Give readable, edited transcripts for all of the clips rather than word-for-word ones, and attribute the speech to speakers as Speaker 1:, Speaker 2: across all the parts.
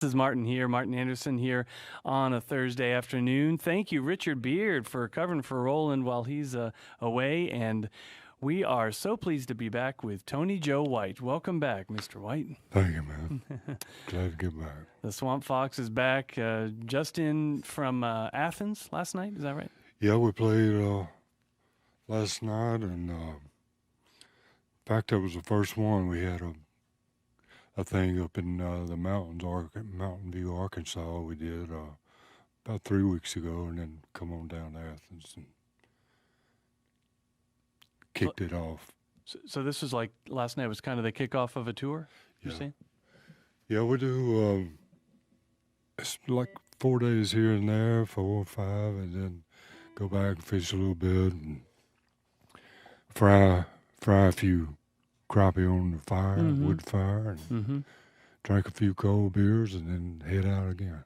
Speaker 1: This is Martin here, Martin Anderson here on a Thursday afternoon. Thank you, Richard Beard, for covering for Roland while he's away. And we are so pleased to be back with Tony Joe White. Welcome back, Mr. White.
Speaker 2: Thank you, man. Glad to get back.
Speaker 1: The Swamp Fox is back just in from Athens last night. Is that right?
Speaker 2: Yeah, we played last night, and in fact, that was the first one. We had a thing up in the mountains, Mountain View, Arkansas. We did about 3 weeks ago, and then come on down to Athens and kicked it off.
Speaker 1: So this was like last night was kind of the kickoff of a tour. You're saying?
Speaker 2: Yeah, we do. It's like 4 days here and there, 4 or 5, and then go back and fish a little bit and fry a few crappie on the fire, wood fire, and drink a few cold beers, and then head out again.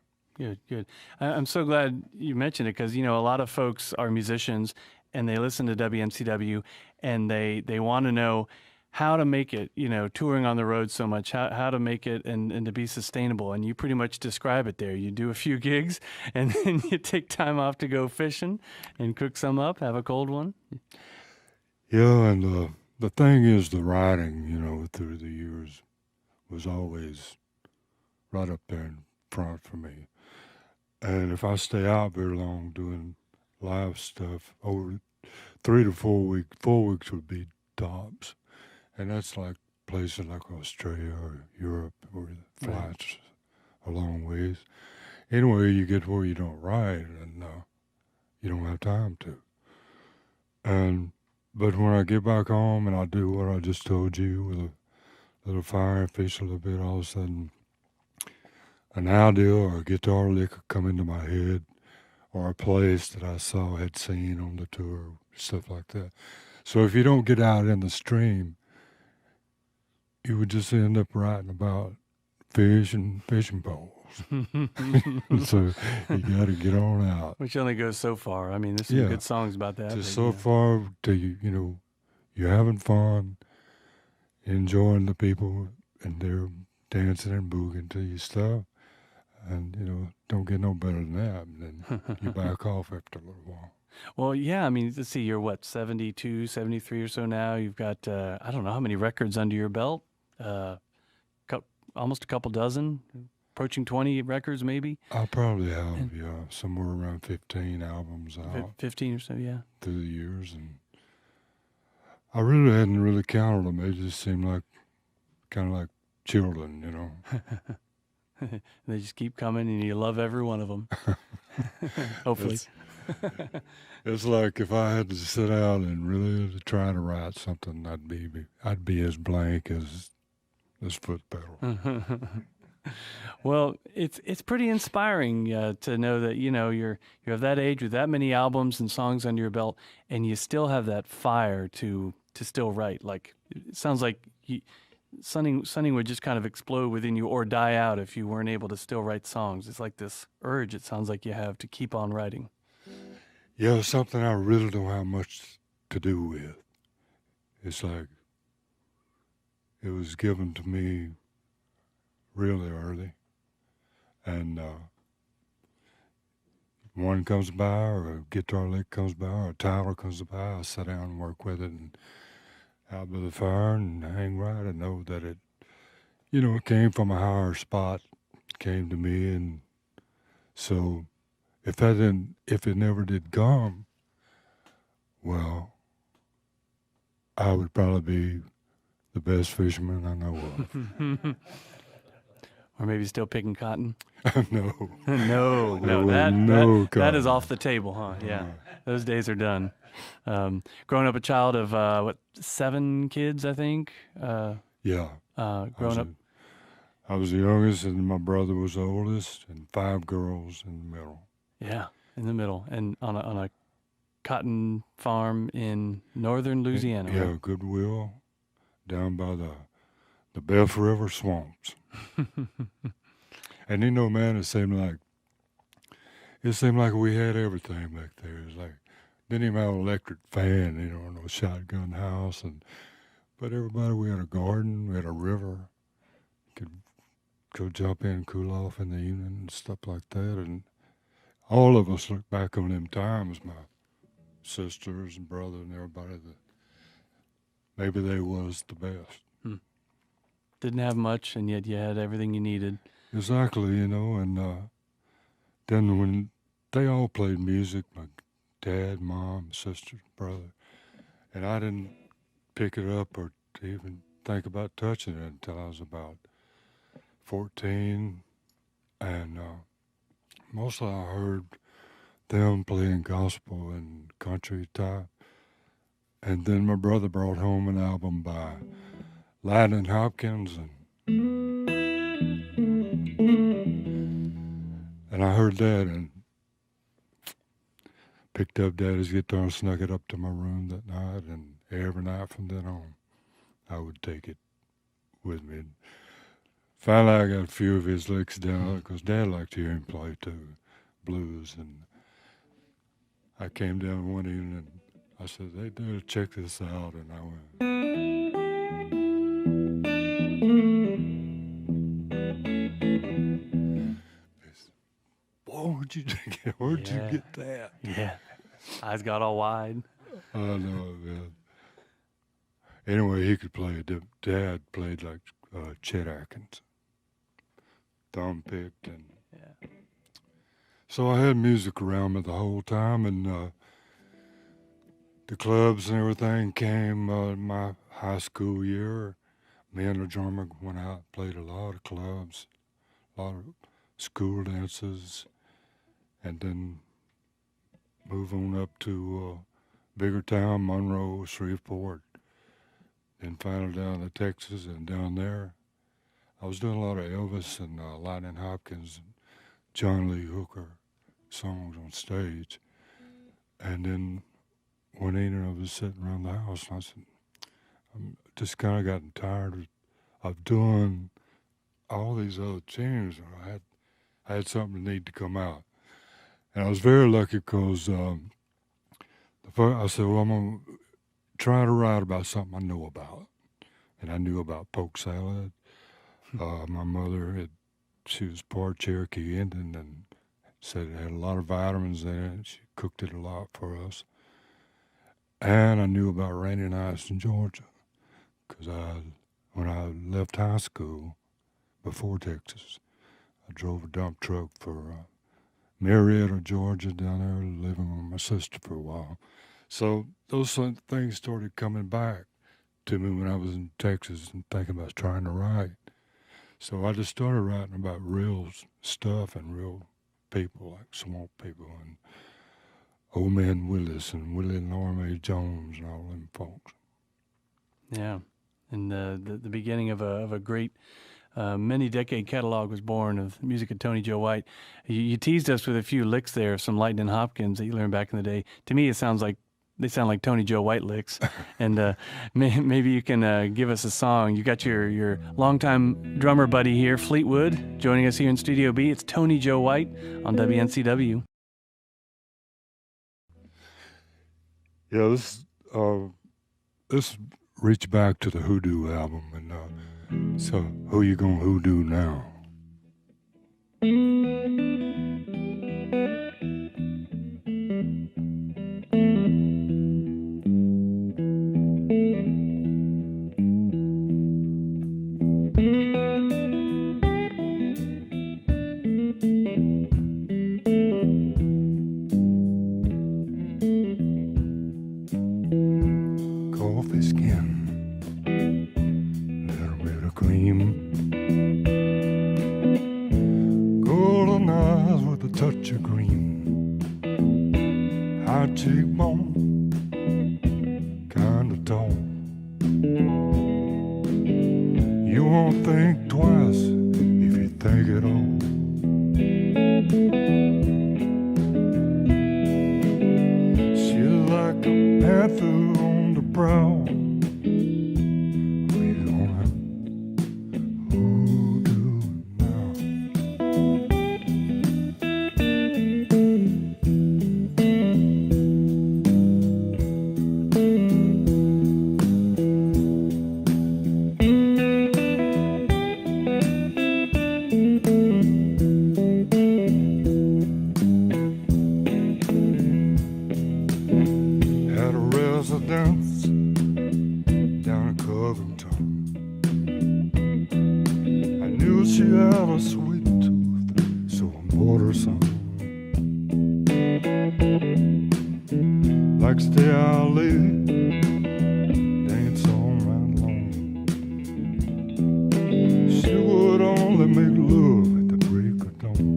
Speaker 1: Good. I'm so glad you mentioned it because, a lot of folks are musicians and they listen to WNCW and they want to know how to make it, touring on the road so much, how to make it and to be sustainable. And you pretty much describe it there. You do a few gigs and then you take time off to go fishing and cook some up, have a cold one.
Speaker 2: Yeah, and the thing is the writing, through the years was always right up there in front for me. And if I stay out very long doing live stuff, over 3 to 4 weeks, 4 weeks would be tops. And that's like places like Australia or Europe where the flights a long ways. Anyway, you get where you don't write and you don't have time to. But when I get back home and I do what I just told you with a little fire and fish a little bit, all of a sudden an idea or a guitar lick will come into my head or a place that I had seen on the tour, stuff like that. So if you don't get out in the stream, you would just end up writing about fish and fishing poles. So you got to get on out.
Speaker 1: Which only goes so far. I mean, there's some good songs about that.
Speaker 2: Just so far till you're having fun, enjoying the people, and they're dancing and booging to your stuff. And, don't get no better than that. And then you back off after a little while.
Speaker 1: Well, yeah, I mean, let's see, you're what, 72, 73 or so now. You've got, I don't know how many records under your belt, almost a couple dozen, approaching 20 records maybe.
Speaker 2: I probably have, somewhere around 15 albums out.
Speaker 1: 15 or so, yeah.
Speaker 2: Through the years. And I really hadn't really counted them. They just seemed like, kind of like children,
Speaker 1: They just keep coming and you love every one of them. Hopefully.
Speaker 2: It's like if I had to sit out and really try to write something, I'd be as blank as this foot pedal.
Speaker 1: Well, it's pretty inspiring to know that you're of that age with that many albums and songs under your belt, and you still have that fire to still write. Like it sounds like something would just kind of explode within you or die out if you weren't able to still write songs. It's like this urge. It sounds like you have to keep on writing.
Speaker 2: Yeah, something I really don't have much to do with. It's like it was given to me really early. And one comes by or a guitar lick comes by or a title comes by, I sit down and work with it and out by the fire and hang right and know that it came from a higher spot, came to me. And so if it never did come, well, I would probably be the best fisherman I know of.
Speaker 1: Or maybe still picking cotton.
Speaker 2: No.
Speaker 1: No. That is off the table, huh? Yeah. Those days are done. Growing up a child of 7 kids, I think.
Speaker 2: Yeah.
Speaker 1: Growing up.
Speaker 2: I was the youngest, and my brother was the oldest, and 5 girls in the middle.
Speaker 1: Yeah, in the middle, and on a cotton farm in northern Louisiana.
Speaker 2: Yeah,
Speaker 1: right?
Speaker 2: Goodwill, down by the Beth River swamps. And man, it seemed like we had everything back there. It's like didn't even have an electric fan, no shotgun house, but everybody, we had a garden, we had a river, could go jump in and cool off in the evening and stuff like that. And all of us look back on them times, my sisters and brother and everybody, that maybe they was the best.
Speaker 1: Didn't have much, and yet you had everything you needed.
Speaker 2: Exactly, you know. And then when they all played music, my dad, mom, sister, brother, and I didn't pick it up or even think about touching it until I was about 14. And mostly I heard them playing gospel and country type. And then my brother brought home an album by Lightning Hopkins, and I heard that and picked up Daddy's guitar and snuck it up to my room that night. And every night from then on, I would take it with me. And finally, I got a few of his licks down because Dad liked to hear him play too, blues. And I came down one evening and I said, "Hey, Dad, check this out." And I went, "Where'd you get that?"
Speaker 1: Yeah. Eyes got all wide.
Speaker 2: I know, man. Anyway, he could play. Dad played like Chet Atkins, thumb picked, and
Speaker 1: Yeah.
Speaker 2: so I had music around me the whole time, and the clubs and everything came my high school year. Me and the drummer went out, played a lot of clubs, a lot of school dances, and then move on up to bigger town, Monroe, Shreveport, then finally down to Texas. And down there, I was doing a lot of Elvis and Lightning Hopkins and John Lee Hooker songs on stage. And then one evening I was sitting around the house and I said, I'm just kind of gotten tired of doing all these other tunes. I had something that needed to come out. And I was very lucky because I said, well, I'm going to try to write about something I know about. And I knew about poke salad. My mother, she was part Cherokee Indian and said it had a lot of vitamins in it. She cooked it a lot for us. And I knew about rainy nights in Georgia because when I left high school before Texas, I drove a dump truck for Marietta, Georgia, down there living with my sister for a while. So those things started coming back to me when I was in Texas and thinking about trying to write. So I just started writing about real stuff and real people, like swamp people and Old Man Willis and Willie and Laura Mae Jones and all them folks.
Speaker 1: Yeah. And the beginning of a great many-decade catalog was born of the music of Tony Joe White. You teased us with a few licks there of some Lightning Hopkins that you learned back in the day. To me, they sound like Tony Joe White licks. And maybe you can give us a song. You got your longtime drummer buddy here, Fleetwood, joining us here in Studio B. It's Tony Joe White on WNCW.
Speaker 2: Yeah, this reached back to the Hoodoo album, and so who you gonna hoodoo now? Coffee skin, little bit of cream, golden eyes with a touch of green, high cheekbone, kind of tall. You won't think twice if you think at all. She's like a panther on the prowl. We gonna hoodoo now. was a dance down in Covington. I knew she had a sweet tooth, so I bought her some. Like stay out late, dance all night long. She would only make love at the break of dawn.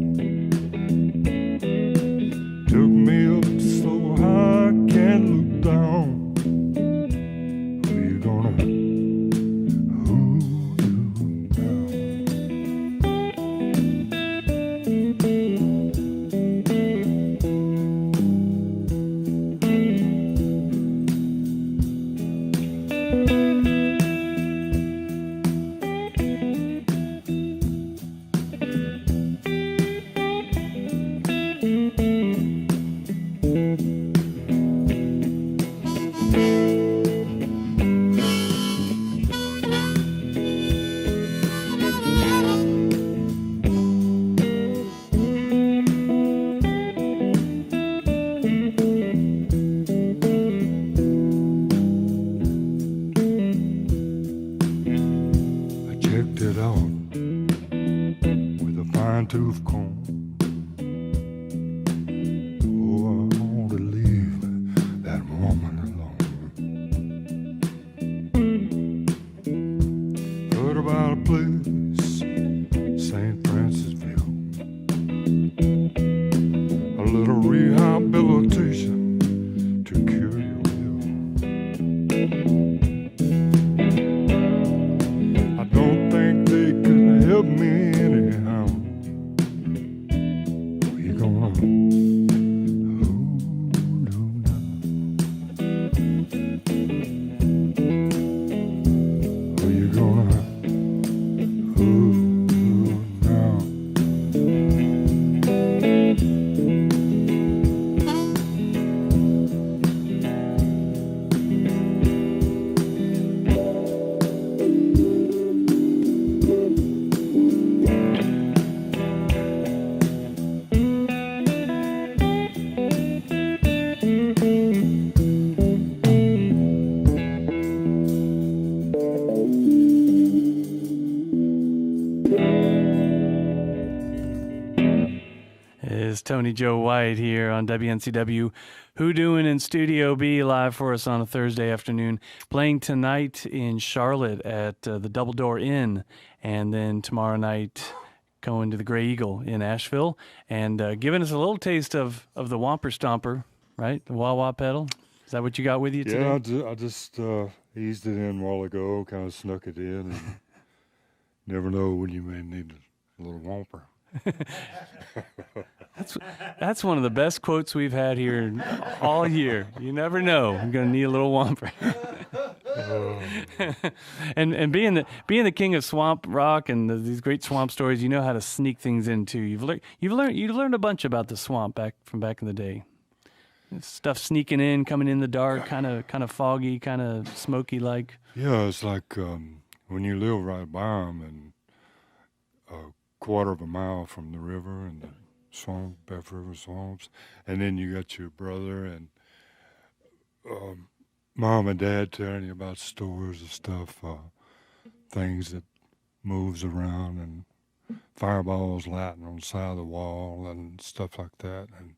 Speaker 2: Took me up so high I can't look down. Who you gonna hold down? Checked it out with a fine-tooth comb. Oh, I want to leave that woman alone. Heard about a place, St. Francisville, a little rehabilitation to cure your will. I don't think they can help me anyhow. We gonna hold on down. We gonna hold on down.
Speaker 1: Is Tony Joe White here on WNCW. Who Doing in Studio B, live for us on a Thursday afternoon, playing tonight in Charlotte at the Double Door Inn, and then tomorrow night going to the Grey Eagle in Asheville, and giving us a little taste of the Whomper Stomper, right? The wah-wah pedal. Is that what you got with you today?
Speaker 2: Yeah, I just eased it in a while ago, kind of snuck it in, and never know when you may need a little whomper.
Speaker 1: That's one of the best quotes we've had here all year. You never know. I'm going to need a little whomper. and being the king of swamp rock and these great swamp stories, you know how to sneak things in too. You've learned a bunch about the swamp back in the day. Stuff sneaking in, coming in the dark, kind of foggy, kind of smoky like.
Speaker 2: Yeah, it's like when you live right by them and a quarter of a mile from the river and the swamp, Beth River swamps, and then you got your brother and mom and dad telling you about stories of stuff, things that moves around and fireballs lighting on the side of the wall and stuff like that. And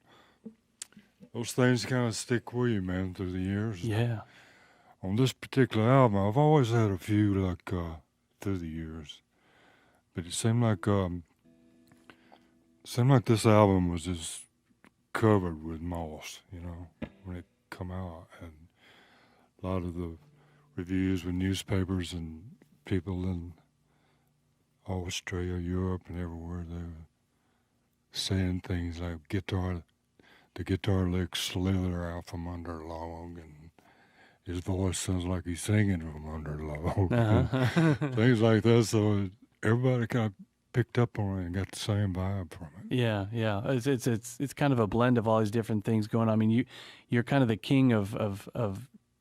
Speaker 2: those things kind of stick with you, man, through the years.
Speaker 1: Yeah.
Speaker 2: On this particular album, I've always had a few like through the years, but it seemed like this album was just covered with moss, you know, when it come out, and a lot of the reviews with newspapers and people in Australia, Europe, and everywhere, they were saying things like the guitar licks slither out from under a log, and his voice sounds like he's singing from under a log.
Speaker 1: Uh-huh.
Speaker 2: Things like that. So everybody kind of picked up on it and got the same vibe from it.
Speaker 1: Yeah. It's kind of a blend of all these different things going on. I mean, you're kind of the king of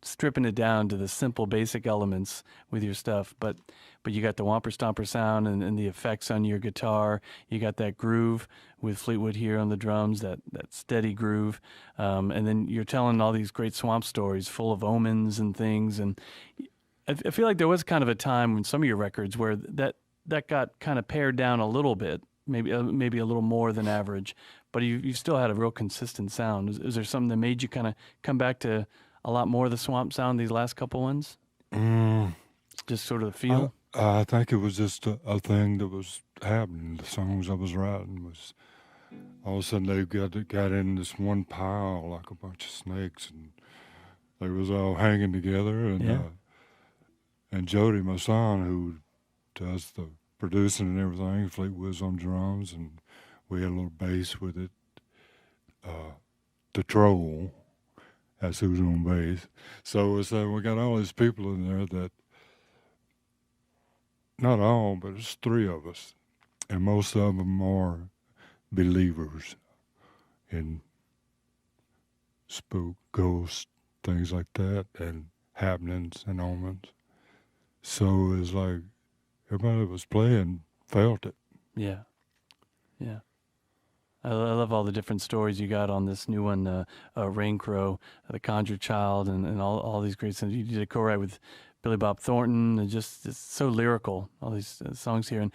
Speaker 1: stripping it down to the simple, basic elements with your stuff. But you got the whomper stomper sound and the effects on your guitar. You got that groove with Fleetwood here on the drums, that steady groove. And then you're telling all these great swamp stories full of omens and things. And I feel like there was kind of a time when some of your records where that got kind of pared down a little bit, maybe a little more than average, but you still had a real consistent sound. Is there something that made you kind of come back to a lot more of the swamp sound these last couple ones? Just sort of the feel?
Speaker 2: I think it was just a thing that was happening. The songs I was writing was all of a sudden they got in this one pile like a bunch of snakes, and they was all hanging together. And
Speaker 1: Yeah.
Speaker 2: And Jody, my son, who does the producing and everything, Fleetwood's on drums, and we had a little bass with it. The Troll, that's who's on bass. So we got all these people in there that, not all, but it's three of us, and most of them are believers in spook, ghosts, things like that, and happenings and omens. So it's like everybody that was playing felt it.
Speaker 1: Yeah. Yeah. I love all the different stories you got on this new one, Rain Crow, The Conjured Child, and all these great songs. You did a co-write with Billy Bob Thornton, and just it's so lyrical, all these songs here. And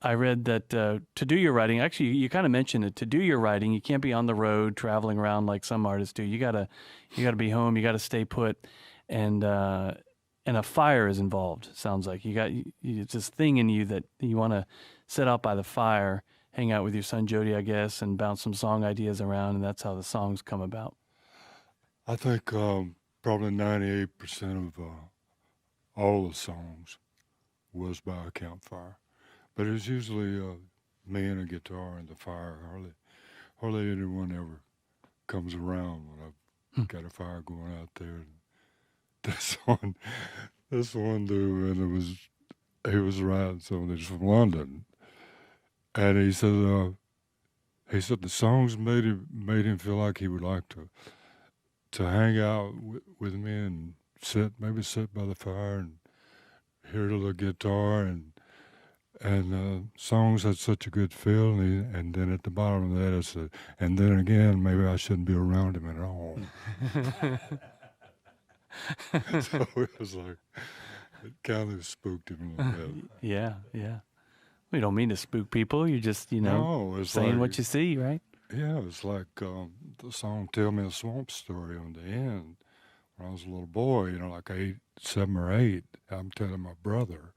Speaker 1: I read that to do your writing, actually, you kind of mentioned it, to do your writing, you can't be on the road traveling around like some artists do. You gotta be home, you gotta stay put, and a fire is involved, sounds like. It's this thing in you that you want to sit out by the fire, hang out with your son Jody, I guess, and bounce some song ideas around, and that's how the songs come about.
Speaker 2: I think probably 98% of all the songs was by a campfire. But it's usually me and a guitar and the fire. Hardly anyone ever comes around when I've got a fire going out there. This one dude, and he was writing something from London, and he said the songs made him feel like he would like to hang out with me and sit by the fire and hear the guitar, and songs had such a good feel, and then at the bottom of that it said, and then again maybe I shouldn't be around him at all. So it was like, it kind of spooked him a little bit.
Speaker 1: Yeah. We don't mean to spook people. You're just,
Speaker 2: it's
Speaker 1: saying
Speaker 2: like,
Speaker 1: what you see, right?
Speaker 2: Yeah, it's like the song "Tell Me a Swamp Story" on the end. When I was a little boy, like 7 or 8, I'm telling my brother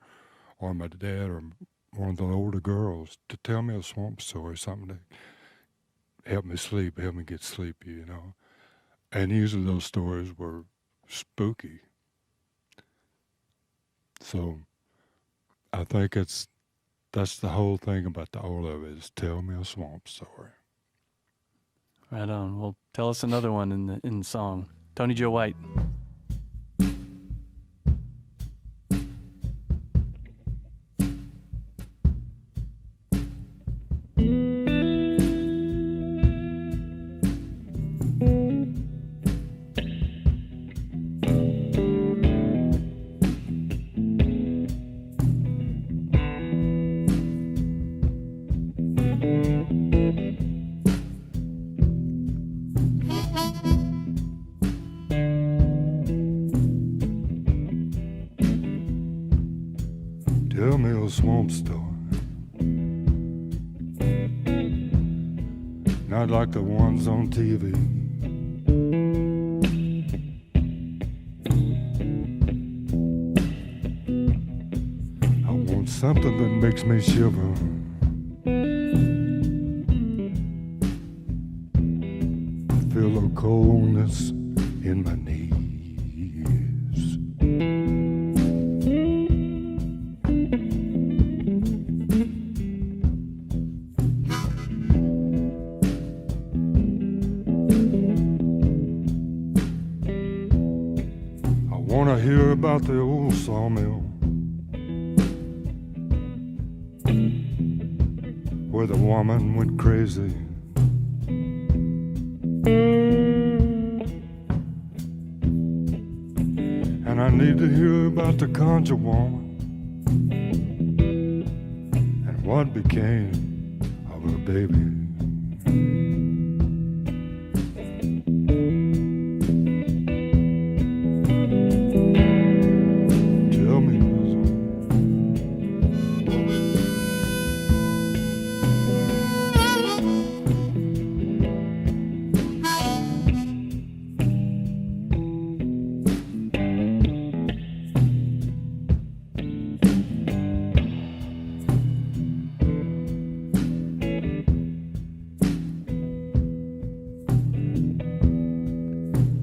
Speaker 2: or my dad or one of the older girls to tell me a swamp story, something to help me sleep, help me get sleepy, And usually those stories were spooky. So I think that's the whole thing about all of it is tell me a swamp story.
Speaker 1: Right on. Well, tell us another one in the song. Tony Joe White.
Speaker 2: Tell me a swamp story, not like the ones on TV. I want something that makes me shiver. Feel the coldness in my knees. I want to hear about the old sawmill where the woman went crazy. And I need to hear about the conjure woman and what became of her baby. Tell me,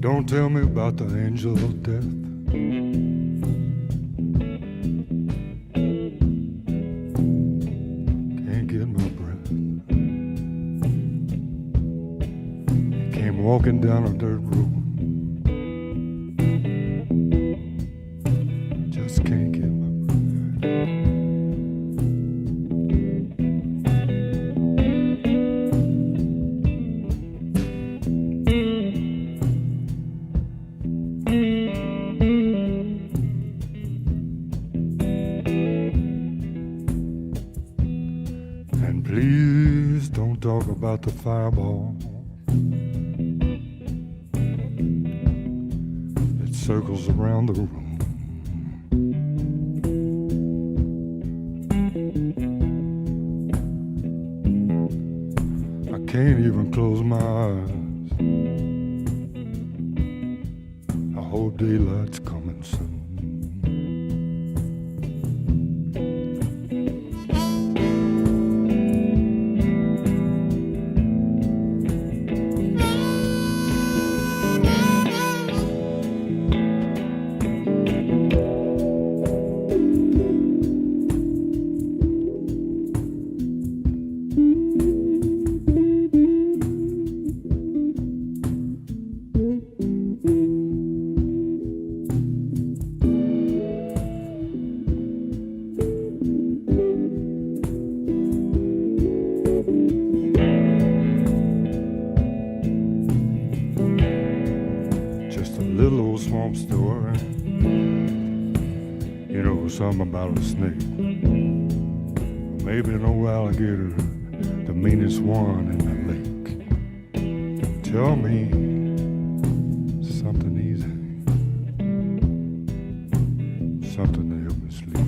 Speaker 2: don't tell me about the angel of death. Can't get my breath. He came walking down a dirt road. Just can't get my breath. And please don't talk about the fireball. It circles around the room. I can't even close my eyes. I hope daylight's coming soon. Just a little old swamp story. You know, something about a snake. Maybe no alligator, the meanest one in the lake. Tell me something easy, something to help me sleep.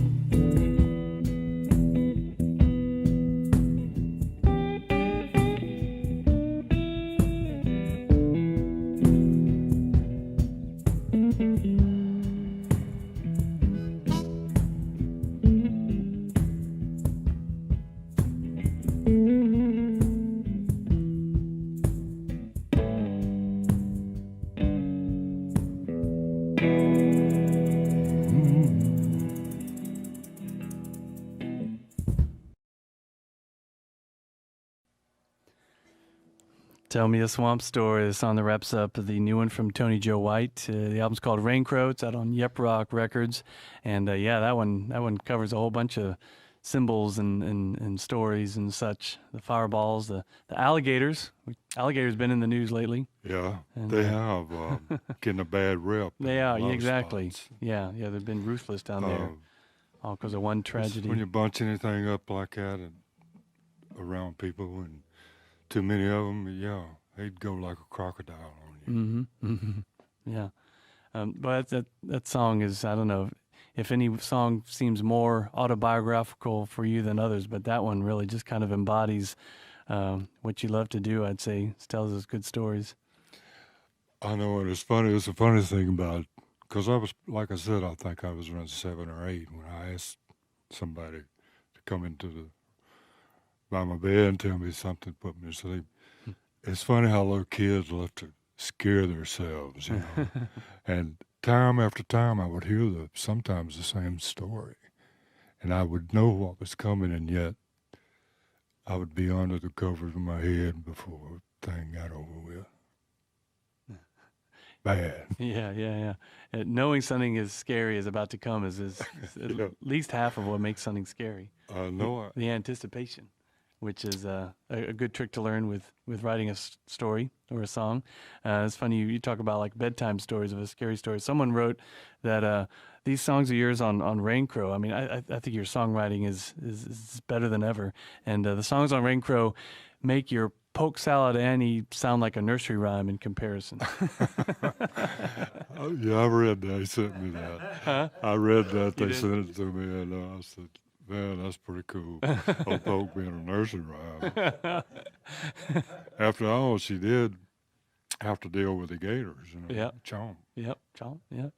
Speaker 1: Tell Me a Swamp Story. The song that wraps up the new one from Tony Joe White. The album's called Rain Crow. It's out on Yep Rock Records, and yeah, that one covers a whole bunch of symbols and stories and such. The fireballs, the alligators. Alligators been in the news lately.
Speaker 2: Yeah,
Speaker 1: And,
Speaker 2: they have getting a bad rep.
Speaker 1: They
Speaker 2: in a
Speaker 1: are,
Speaker 2: lot of
Speaker 1: exactly.
Speaker 2: spots.
Speaker 1: Yeah, they've been ruthless down there, all because of one tragedy.
Speaker 2: When you bunch anything up like that and around people and too many of them, yeah, they'd go like a crocodile on you.
Speaker 1: Yeah. But that song is, I don't know if any song seems more autobiographical for you than others, but that one really just kind of embodies what you love to do, I'd say. It tells us good stories.
Speaker 2: I know, and it's funny. It's a funny thing about, because I was, like I said, I think I was around 7 or 8 when I asked somebody to come by my bed and tell me something to put me to sleep. It's funny how little kids love to scare themselves, you know. And time after time, I would hear sometimes the same story, and I would know what was coming, and yet I would be under the covers of my head before the thing got over with. Bad.
Speaker 1: Yeah. Knowing something is scary is about to come is
Speaker 2: Yeah.
Speaker 1: at least half of what makes something scary.
Speaker 2: No,
Speaker 1: The anticipation. which is a good trick to learn with writing a story or a song. It's funny you talk about like bedtime stories of a scary story. Someone wrote that these songs of yours on Rain Crow. I mean, I think your songwriting is better than ever, and the songs on Rain Crow make your Polk Salad Annie sound like a nursery rhyme in comparison.
Speaker 2: Oh, yeah, I read that. They sent me that.
Speaker 1: Huh?
Speaker 2: I read that.
Speaker 1: You
Speaker 2: They
Speaker 1: did?
Speaker 2: sent it to me, and I said, "Man, that's pretty cool." Old Poke being a nursery rhyme. After all, she did have to deal with the gators,
Speaker 1: Yeah.
Speaker 2: chomp.
Speaker 1: Yep. Chomp. Yep.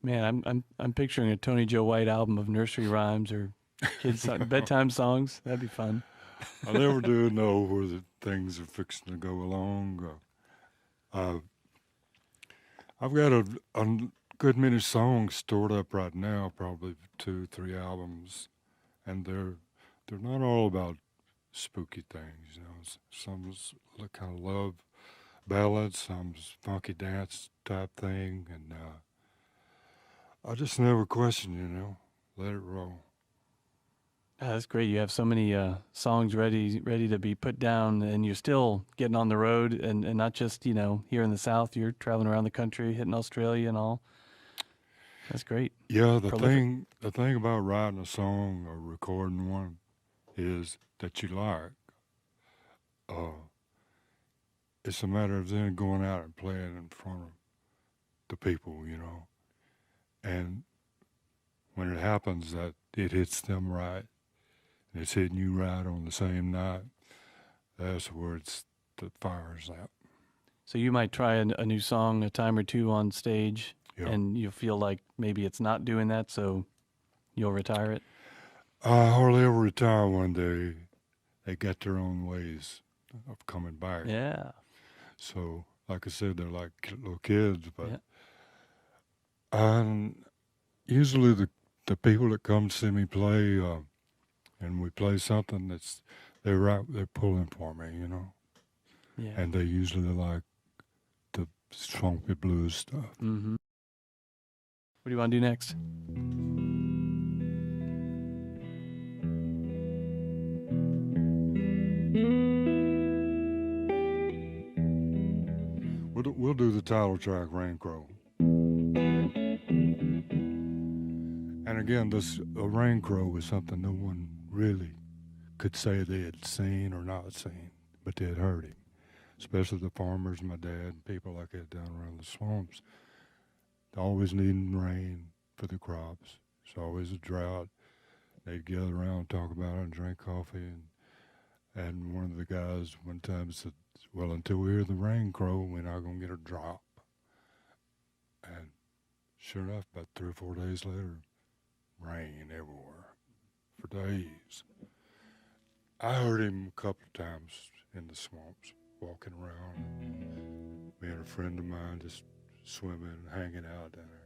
Speaker 1: Man, I'm picturing a Tony Joe White album of nursery rhymes or bedtime songs. That'd be fun.
Speaker 2: I never do know where the things are fixing to go along. Uh, I've got a good many songs stored up right now, probably 2, 3 albums, and they're not all about spooky things. Some's kind of love ballads, some's funky dance type thing, and I just never question. Let it roll.
Speaker 1: That's great. You have so many songs ready to be put down, and you're still getting on the road, and not just here in the South. You're traveling around the country, hitting Australia and all. That's great.
Speaker 2: Yeah,
Speaker 1: Prolific.
Speaker 2: the thing about writing a song or recording one is that you like. Uh, it's a matter of then going out and playing in front of the people. And when it happens that it hits them right, and it's hitting you right on the same night, that's where the fire's at.
Speaker 1: So you might try a new song a time or two on stage,
Speaker 2: Yeah.
Speaker 1: and you'll feel like maybe it's not doing that, so you'll retire it.
Speaker 2: I hardly ever retire one day. They got their own ways of coming back.
Speaker 1: Yeah.
Speaker 2: So, like I said, they're like little kids, but
Speaker 1: Yeah.
Speaker 2: usually the people that come to see me play, and we play something they're pulling for me.
Speaker 1: Yeah.
Speaker 2: And they usually like the swampy blues stuff.
Speaker 1: Mm-hmm. What do you want to do next?
Speaker 2: We'll do the title track, Rain Crow. And again, a Rain Crow is something no one really could say they had seen or not seen, but they had heard him. Especially the farmers, my dad, people like that down around the swamps. They're always needing rain for the crops. It's always a drought. They'd gather around, talk about it, and drink coffee. And one of the guys one time said, "Well, until we hear the rain crow, we're not going to get a drop." And sure enough, about 3 or 4 days later, rain everywhere for days. I heard him a couple of times in the swamps, walking around. Me and a friend of mine just swimming and hanging out down there.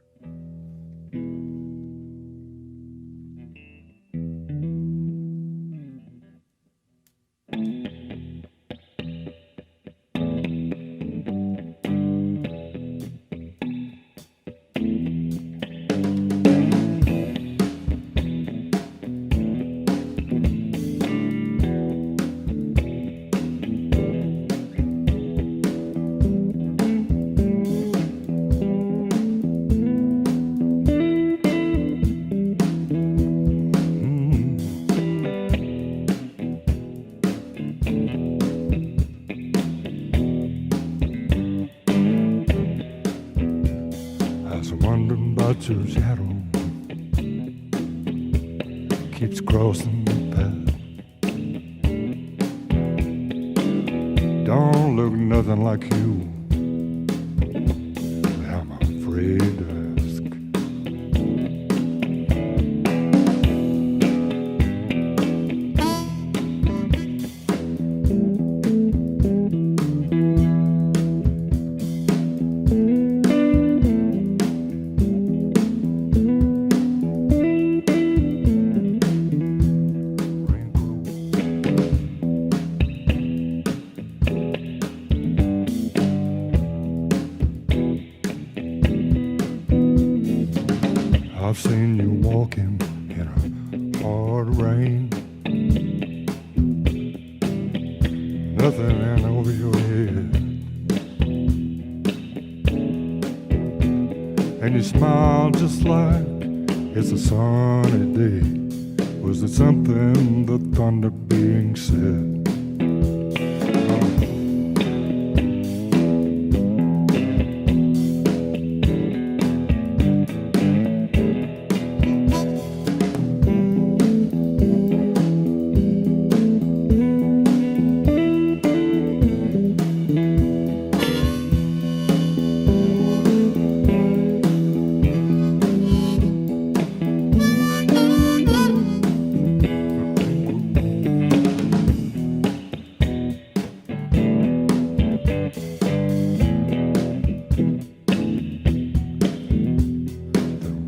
Speaker 2: Your shadow keeps crossing the path. Don't look nothing like you, but I'm afraid to ask. I've seen you walking in a hard rain, nothing in over your head. And you smile just like it's a sunny day. Was it something the thunder being said?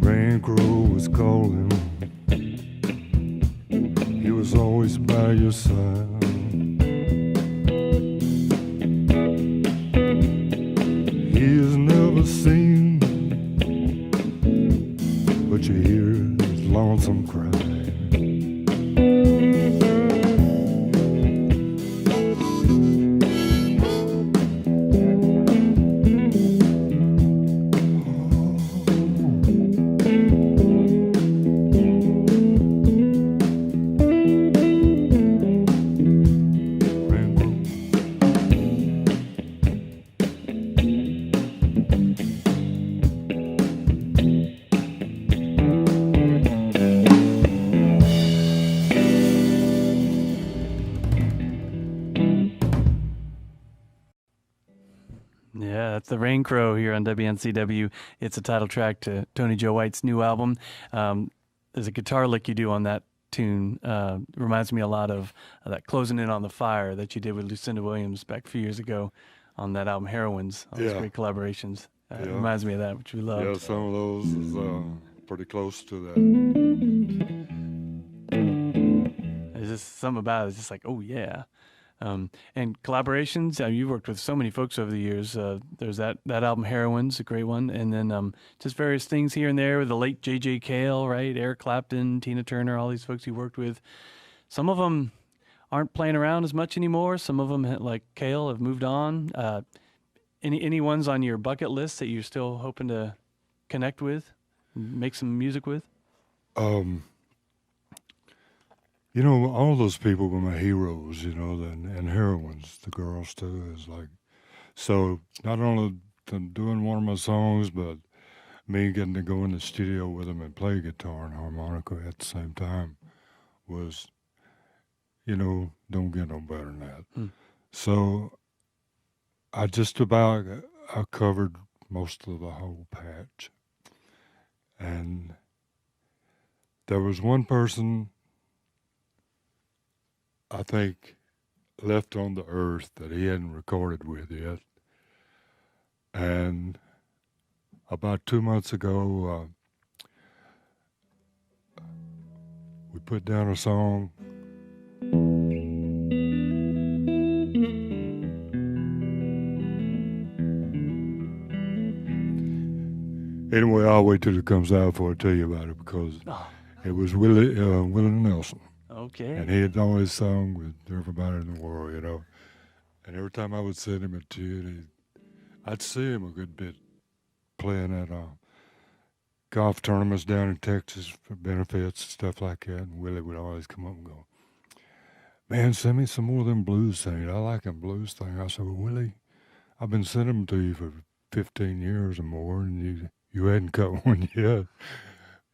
Speaker 2: Rain Crow was calling. He was always by your side. He is never seen, but you hear his lonesome cry.
Speaker 1: Yeah, that's the Rain Crow here on WNCW. It's a title track to Tony Joe White's new album. There's a guitar lick you do on that tune. Reminds me a lot of that Closing In on the Fire that you did with Lucinda Williams back a few years ago on that album Heroines. All those great collaborations. It reminds me of that, which we love.
Speaker 2: Yeah, some of those is pretty close to that.
Speaker 1: There's just something about it. It's just like, oh, yeah. And collaborations, you've worked with so many folks over the years. There's that album Heroines, a great one. And then just various things here and there with the late J.J. Cale, right? Eric Clapton, Tina Turner, all these folks you worked with. Some of them aren't playing around as much anymore. Some of them, like Cale, have moved on. Any ones on your bucket list that you're still hoping to connect with, make some music with?
Speaker 2: You know, all those people were my heroes, you know, and heroines, the girls too. Is like, so not only doing one of my songs, but me getting to go in the studio with them and play guitar and harmonica at the same time was, you know, don't get no better than that. So I covered most of the whole patch. And there was one person I think left on the earth that he hadn't recorded with yet. And about 2 months ago, we put down a song. Anyway, I'll wait till it comes out before I tell you about it because it was Willie Nelson.
Speaker 1: Okay.
Speaker 2: And he had always sung with everybody in the world, you know. And every time I would send him a tune, I'd see him a good bit playing at golf tournaments down in Texas for benefits and stuff like that. And Willie would always come up and go, "Man, send me some more of them blues things. I like them blues things." I said, "Well, Willie, I've been sending them to you for 15 years or more, and you hadn't cut one yet."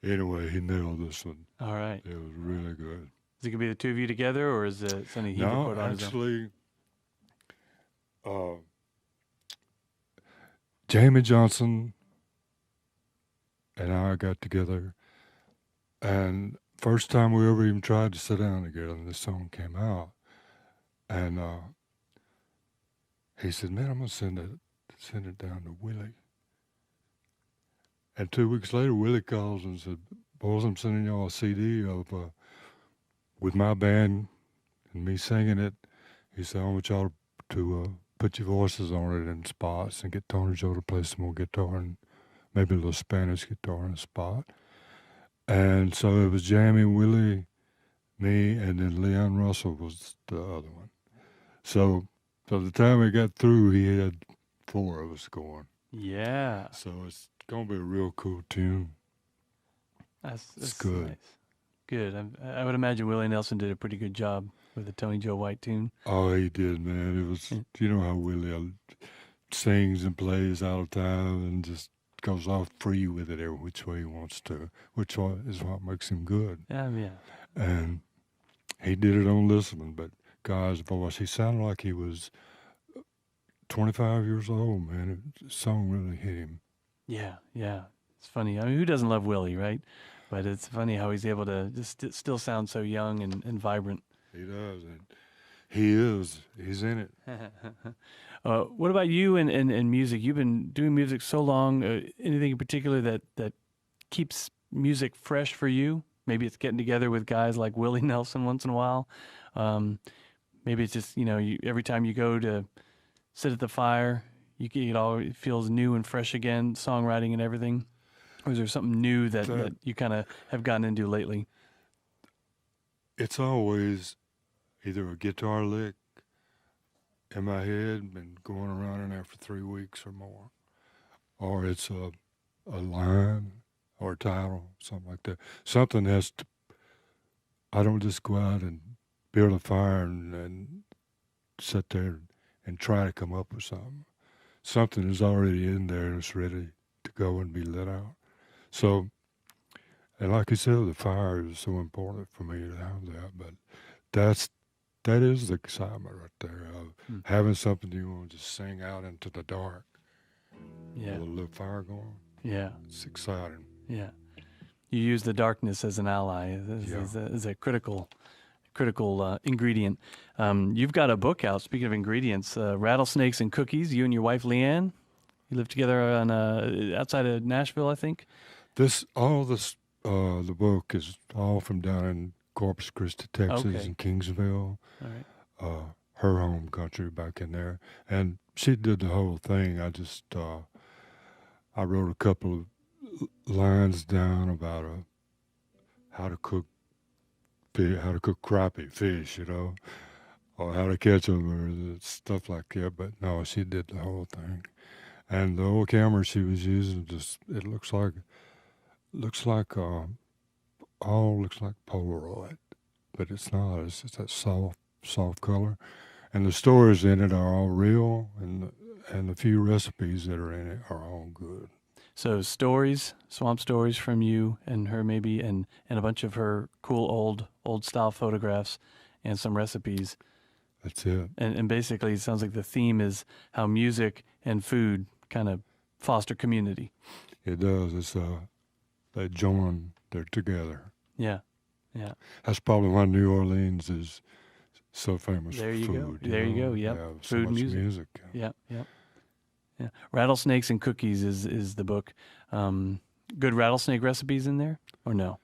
Speaker 2: Anyway, he nailed this one.
Speaker 1: All right.
Speaker 2: It was really good.
Speaker 1: Is it going to be the two of you together, or is it something he would put on his own?
Speaker 2: Actually, Jamie Johnson and I got together, and first time we ever even tried to sit down together, and this song came out, and he said, "Man, I'm gonna send it down to Willie." And 2 weeks later, Willie calls and said, "Boys, I'm sending y'all a CD of with my band and me singing it." He said, "I want y'all to put your voices on it in spots and get Tony Joe to play some more guitar and maybe a little Spanish guitar in a spot." And so it was Jamie, Willie, me, and then Leon Russell was the other one. So by the time we got through, he had four of us going.
Speaker 1: Yeah,
Speaker 2: So it's gonna be a real cool tune. It's
Speaker 1: that's
Speaker 2: good.
Speaker 1: nice. Good. I would imagine Willie Nelson did a pretty good job with the Tony Joe White tune.
Speaker 2: Oh, he did, man. It was,
Speaker 1: Yeah.
Speaker 2: you know how Willie sings and plays all the time and just goes off free with it every which way he wants to, which is what makes him good.
Speaker 1: Yeah.
Speaker 2: And he did it on listening, but Guy's voice, he sounded like he was 25 years old, man. The song really hit him.
Speaker 1: Yeah. It's funny. I mean, who doesn't love Willie, right? But it's funny how he's able to just still sound so young and vibrant.
Speaker 2: He does. And he is. He's in it.
Speaker 1: What about you and music? You've been doing music so long. Anything in particular that keeps music fresh for you? Maybe it's getting together with guys like Willie Nelson once in a while. Um, maybe it's just every time you go to sit at the fire, it feels new and fresh again, songwriting and everything. Or is there something new that you kind of have gotten into lately?
Speaker 2: It's always either a guitar lick in my head, been going around in there for 3 weeks or more, or it's a line or a title, something like that. Something has to. I don't just go out and build a fire and sit there and try to come up with something. Something is already in there and it's ready to go and be let out. So, and like you said, the fire is so important for me to have that. But that is the excitement right there of having something you want to just sing out into the dark.
Speaker 1: Yeah.
Speaker 2: With a little fire going.
Speaker 1: Yeah.
Speaker 2: It's exciting.
Speaker 1: Yeah. You use the darkness as an ally, as a critical ingredient. You've got a book out, speaking of ingredients, Rattlesnakes and Cookies, you and your wife, Leanne. You live together on outside of Nashville, I think.
Speaker 2: The book is all from down in Corpus Christi, Texas,
Speaker 1: Okay.
Speaker 2: and Kingsville.
Speaker 1: All right.
Speaker 2: Her home country back in there. And she did the whole thing. I wrote a couple of lines down about how to cook crappie fish, or how to catch them or stuff like that. But no, she did the whole thing. And the old camera she was using it looks like Polaroid, but it's not. It's just that soft color, and the stories in it are all real, and the few recipes that are in it are all good.
Speaker 1: So swamp stories from you and her maybe, and a bunch of her cool old style photographs and some recipes.
Speaker 2: That's it.
Speaker 1: And basically it sounds like the theme is how music and food kind of foster community.
Speaker 2: It does. It's they join. They're together.
Speaker 1: Yeah.
Speaker 2: That's probably why New Orleans is so famous
Speaker 1: There
Speaker 2: for
Speaker 1: you
Speaker 2: food.
Speaker 1: go. There you go. Yep.
Speaker 2: So
Speaker 1: Food,
Speaker 2: much
Speaker 1: music. Yeah. Rattlesnakes and Cookies is the book. Good rattlesnake recipes in there or no?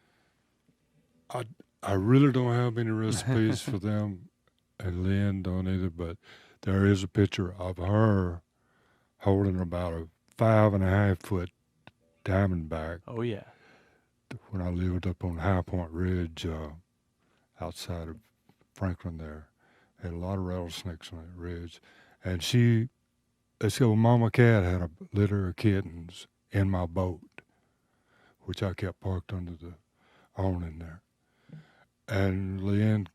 Speaker 2: I really don't have any recipes for them, and Lynn don't either. But there is a picture of her holding about a 5.5-foot diamondback.
Speaker 1: Oh yeah.
Speaker 2: When I lived up on High Point Ridge, outside of Franklin, there had a lot of rattlesnakes on that ridge, and this old mama cat had a litter of kittens in my boat, which I kept parked under the awning there. And Leanne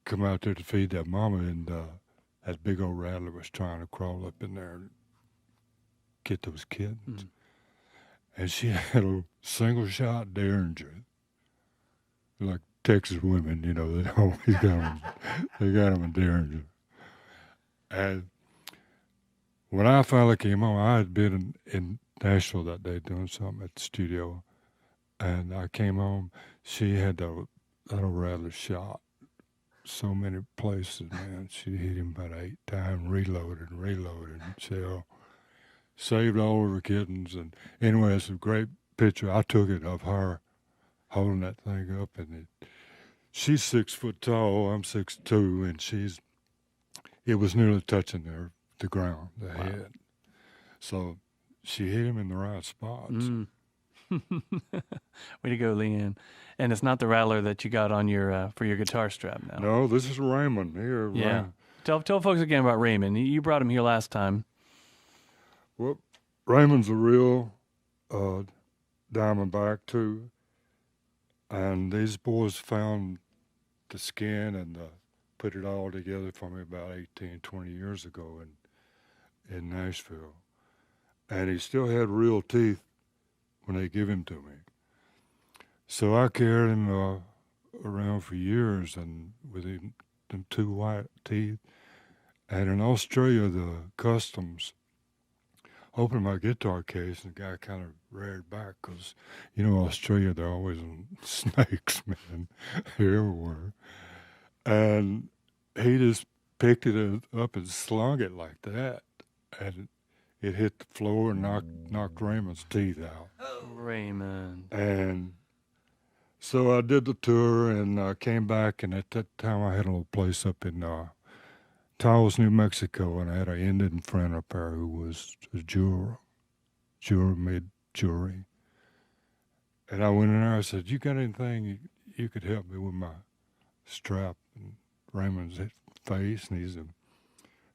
Speaker 2: come out there to feed that mama, and that big old rattler was trying to crawl up in there and get those kittens. And she had a single shot Derringer, like Texas women, they always they got them in Derringer. And when I finally came home, I had been in Nashville that day doing something at the studio, and I came home. She had that old rattler shot so many places, man. She hit him about 8 times, reloaded, and saved all of her kittens. And anyway, it's a great picture. I took it of her holding that thing up, and she's 6 foot tall. I'm 6'2", and it was nearly touching the ground, the head. So she hit him in the right spots.
Speaker 1: Way to go, Leanne. And it's not the rattler that you got on your for your guitar strap now.
Speaker 2: No, this is Raymond here.
Speaker 1: Yeah. Tell folks again about Raymond. You brought him here last time.
Speaker 2: Well, Raymond's a real diamondback too, and these boys found the skin and put it all together for me about 18, 20 years ago in Nashville. And he still had real teeth when they give him to me. So I carried him around for years and with them 2 white teeth. And in Australia, the customs opened my guitar case, and the guy kind of reared back because, Australia, they're always on snakes, man. They're everywhere. And he just picked it up and slung it like that. And it hit the floor and knocked Raymond's teeth out.
Speaker 1: Raymond.
Speaker 2: And so I did the tour, and I came back, and at that time I had a little place up in Taos, New Mexico, and I had an Indian friend up there who was a jeweler, made jewelry. And I went in there, I said, "You got anything you could help me with my strap?" And Raymond's face, and he said,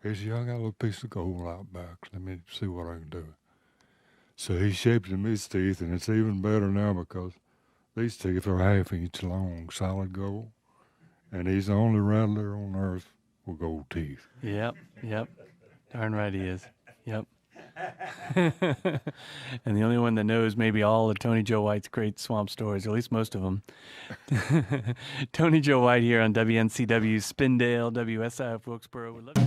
Speaker 2: "I got a little piece of gold out back. Let me see what I can do." So he shaped them his teeth, and it's even better now because these teeth are 1/2 inch long, solid gold. And he's the only rattler on earth with gold teeth.
Speaker 1: Yep. Darn right he is. Yep. And the only one that knows maybe all of Tony Joe White's great swamp stories, or at least most of them. Tony Joe White here on WNCW, Spindale, WSIF Wilkesboro. We love you.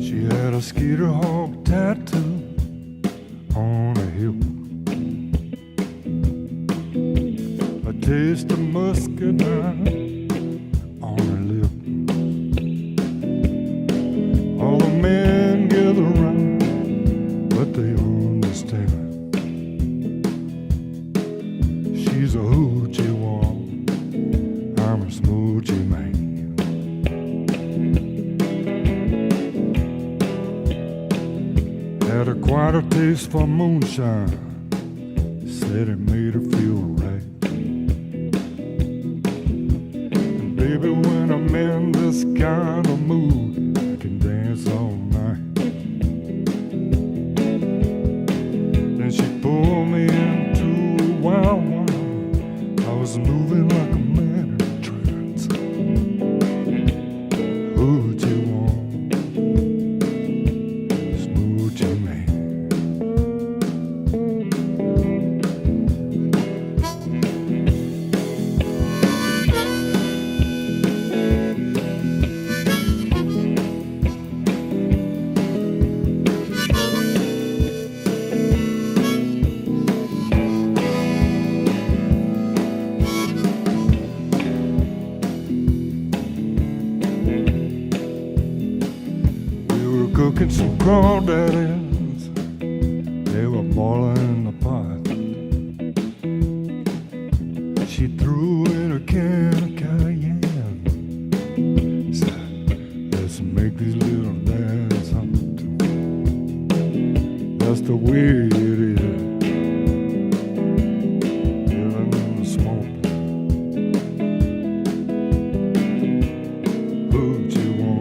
Speaker 2: She had a Skeeter Hawk tattoo on her hip, a taste of muscadine on her lip. All the men gather round, but they understand she's a hoochie woman, I'm a smoochy man. Had quite a taste for moonshine, said it made her feel right. And baby, when I'm in this kind of mood, I can dance all night. Then she pulled me into a wild one. I was moving like a man in a trance. Who'd you want? Cooking some crawdads, they were boiling in the pot. She threw in a can of cayenne, said, "Let's make these little dance hot." That's the way it is, living in the swamp. Who'd you want?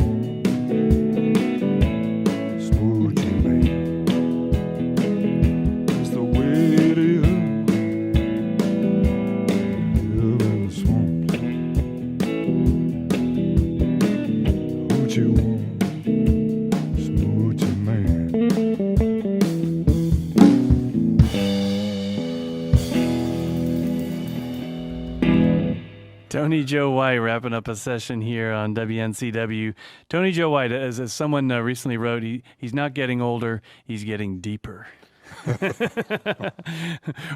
Speaker 1: Tony Joe White wrapping up a session here on WNCW. Tony Joe White, as someone recently wrote, he's not getting older, he's getting deeper.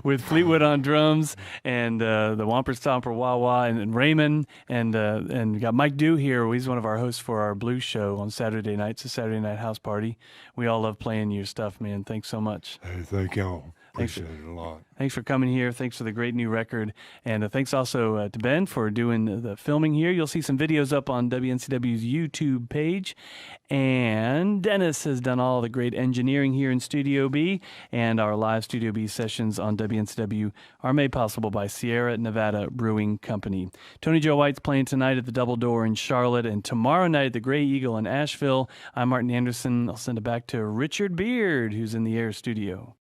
Speaker 1: With Fleetwood on drums and the Whomper Stomper Wah Wah and Raymond and we got Mike Dew here. He's one of our hosts for our blues show on Saturday nights, a Saturday night house party. We all love playing your stuff, man. Thanks so much.
Speaker 2: Hey, thank y'all. Appreciate it a lot.
Speaker 1: Thanks for coming here. Thanks for the great new record. And thanks also to Ben for doing the filming here. You'll see some videos up on WNCW's YouTube page. And Dennis has done all the great engineering here in Studio B. And our live Studio B sessions on WNCW are made possible by Sierra Nevada Brewing Company. Tony Joe White's playing tonight at the Double Door in Charlotte and tomorrow night at the Gray Eagle in Asheville. I'm Martin Anderson. I'll send it back to Richard Beard, who's in the Air Studio.